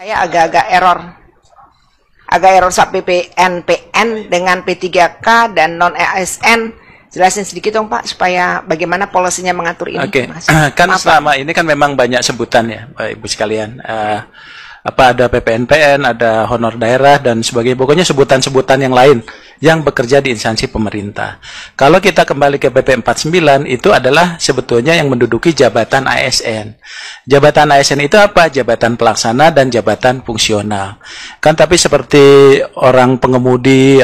Saya agak error saat PPN dengan P3K dan non ASN. Jelasin sedikit dong Pak, supaya bagaimana polisinya mengatur ini. Oke, kan selama ini kan memang banyak sebutan ya, Bapak Ibu sekalian. Ada PPNPN, ada honor daerah dan sebagainya. Pokoknya sebutan-sebutan yang lain yang bekerja di instansi pemerintah. Kalau kita kembali ke PP 49, itu adalah sebetulnya yang menduduki jabatan ASN. Jabatan ASN itu apa? Jabatan pelaksana dan jabatan fungsional. Kan tapi seperti orang pengemudi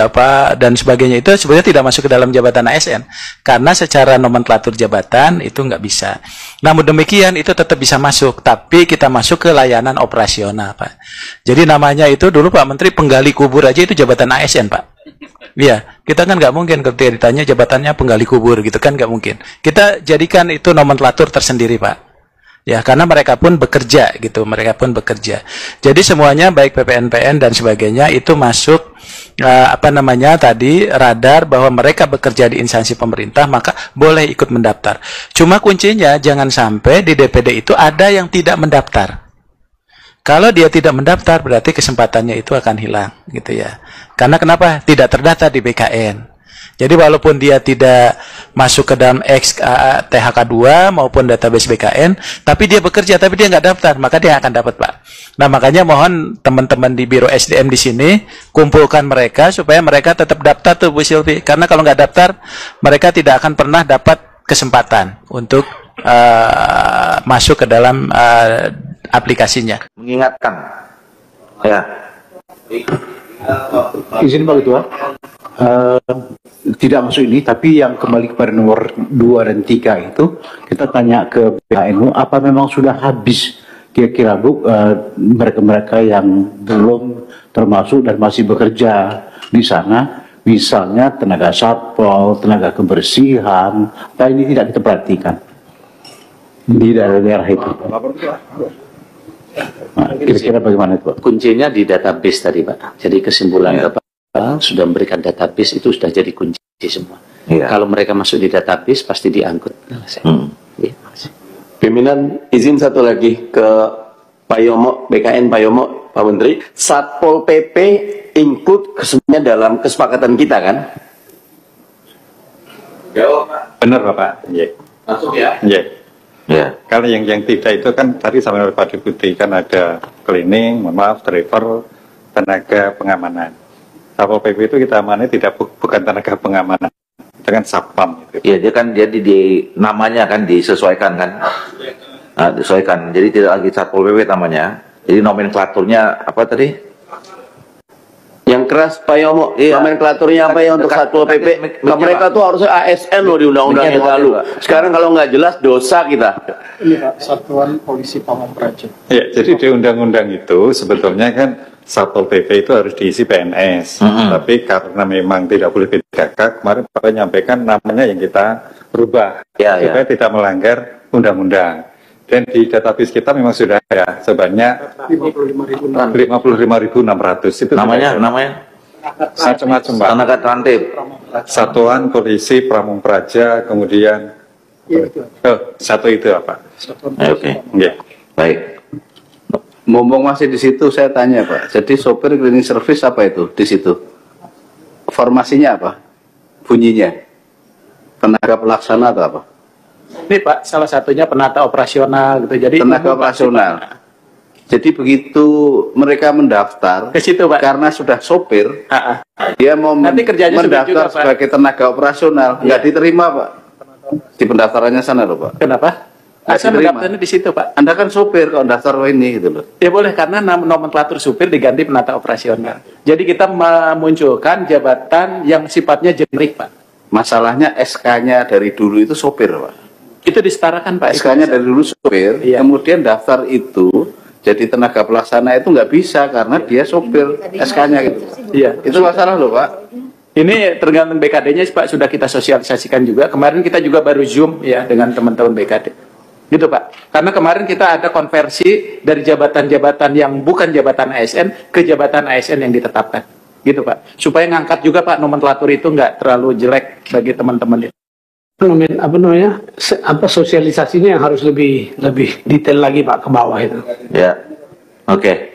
dan sebagainya itu sebenarnya tidak masuk ke dalam jabatan ASN. Karena secara nomenklatur jabatan itu nggak bisa. Namun demikian itu tetap bisa masuk, tapi kita masuk ke layanan operasional, Pak. Jadi namanya itu dulu Pak Menteri penggali kubur aja itu jabatan ASN, Pak. Iya, kita kan nggak mungkin ketika ditanya jabatannya penggali kubur gitu kan nggak mungkin. Kita jadikan itu nomenklatur tersendiri, Pak. Ya, karena mereka pun bekerja gitu, mereka pun bekerja. Jadi semuanya baik PPNPN dan sebagainya itu masuk tadi radar bahwa mereka bekerja di instansi pemerintah, maka boleh ikut mendaftar. Cuma kuncinya jangan sampai di DPD itu ada yang tidak mendaftar. Kalau dia tidak mendaftar berarti kesempatannya itu akan hilang gitu ya. Karena kenapa? Tidak terdaftar di BKN. Jadi walaupun dia tidak masuk ke dalam THK2 maupun database BKN, tapi dia bekerja, tapi dia nggak daftar, maka dia akan dapat, Pak. Nah, makanya mohon teman-teman di Biro SDM di sini, kumpulkan mereka supaya mereka tetap daftar tuh Bu Silvi. Karena kalau nggak daftar, mereka tidak akan pernah dapat kesempatan untuk masuk ke dalam aplikasinya. Mengingatkan, ya. Izin Pak Ketua, tidak masuk ini, tapi yang kembali kepada nomor 2 dan 3 itu, kita tanya ke BKN, apa memang sudah habis kira-kira Bu, mereka-mereka yang belum termasuk dan masih bekerja di sana, misalnya tenaga satpol, tenaga kebersihan, apa ini tidak kita perhatikan di daerah-daerah itu. Nah, kira-kira bagaimana itu Pak? Kuncinya di database tadi Pak. Jadi kesimpulan Bapak sudah memberikan database itu sudah jadi kunci semua. Ya. Kalau mereka masuk di database pasti diangkut. Ya, Pimpinan izin satu lagi ke Pak Yomo, BKN Pak Yomo, Pak Menteri. Satpol PP include kesemuanya dalam kesepakatan kita kan? Benar Bapak. Yeah. Masuk ya? Yeah. Ya. Kalau yang tidak itu kan tadi sama Pak Deputi kan ada cleaning, driver, tenaga pengamanan. Satpol PP itu kita amani bukan tenaga pengamanan, dengan satpam. Gitu. Iya, dia kan jadi di namanya kan disesuaikan kan, disesuaikan. Jadi tidak lagi Satpol PP namanya. Jadi nomenklaturnya apa tadi? Yang keras Pak Yomo, iya. nomenklaturnya apa ya untuk Satpol PP? Mereka tuh harusnya ASN loh di undang-undang yang lalu. Sekarang kalau nggak jelas dosa kita. Ini Pak, Satuan Polisi Pamong Praja. Ya, jadi di undang-undang itu sebetulnya kan Satpol PP itu harus diisi PNS. Tapi karena memang tidak boleh P3K, kemarin Bapak menyampaikan namanya yang kita rubah supaya tidak melanggar undang-undang. Dan di database kita memang sudah ada sebanyak 55.600. Itu namanya macam-macam Pak. Tenaga tertib. Satuan Polisi Pamong Praja, kemudian satu itu apa? Oke. Yeah. Baik. Mumpung masih di situ saya tanya Pak. Jadi sopir cleaning service apa itu di situ? Formasinya apa? Bunyinya? Tenaga pelaksana atau apa? Ini Pak, salah satunya penata operasional gitu. Jadi tenaga operasional. Jadi begitu mereka mendaftar ke situ Pak, karena sudah sopir, dia mau mendaftar juga, sebagai tenaga operasional, nggak diterima Pak. Di pendaftarannya sana loh Pak. Kenapa? Saya mendaftarnya di situ Pak. Anda kan sopir kalau daftar ini gitu loh. Ya boleh, karena nomenklatur supir diganti penata operasional. Jadi kita memunculkan jabatan yang sifatnya generik Pak. Masalahnya SK-nya dari dulu itu sopir Pak. Itu disetarakan Pak. SK-nya dari dulu sopir, kemudian daftar itu jadi tenaga pelaksana itu nggak bisa karena dia sopir SK-nya gitu. Iya. Itu masalah loh Pak. Ini tergantung BKD-nya Pak, sudah kita sosialisasikan juga. Kemarin kita juga baru Zoom ya dengan teman-teman BKD. Gitu Pak. Karena kemarin kita ada konversi dari jabatan-jabatan yang bukan jabatan ASN ke jabatan ASN yang ditetapkan. Gitu Pak. Supaya ngangkat juga Pak nomenklatur itu nggak terlalu jelek bagi teman-teman itu. Sosialisasinya yang harus lebih detail lagi Pak ke bawah itu. Ya, oke.